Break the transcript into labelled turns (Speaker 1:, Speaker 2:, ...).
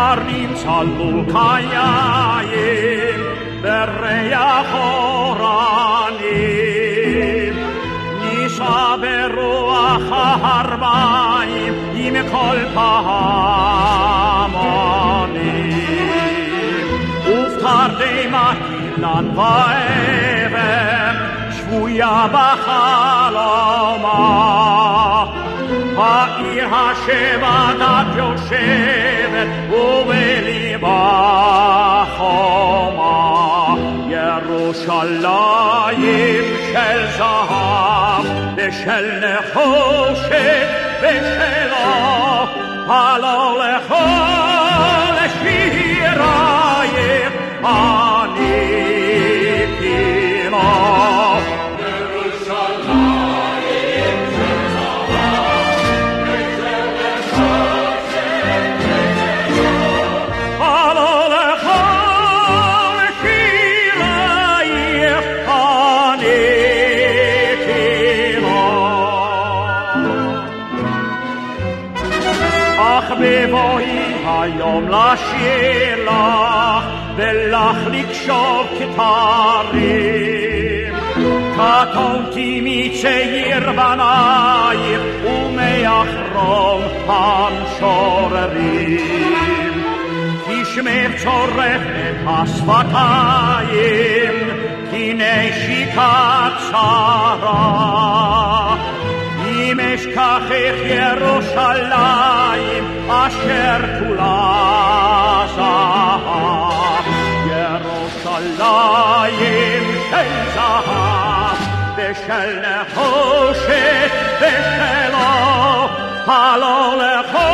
Speaker 1: הרים צלול קיים בריח אורנים נישא ברוח ההרביים עם כל פעמונים ובתרדמה אילן ואבן שבויה בחלומה העיר השבעת יושבת ובליבה חומה ירושלים של זהב ושל נחושת ושלו הלא לכל שירייך עניתי לו בבואי היום לשיר לך ולך לקשוב כתרים קטונתי מצעיר בנייך ומאחרון המשוררים כי שמך צורף את השפתיים כי נשיקה צרה אם אשכחך ירושלים אשר כולה זהב ירושלים של זהב ושל נחושת ושלו הלא לכל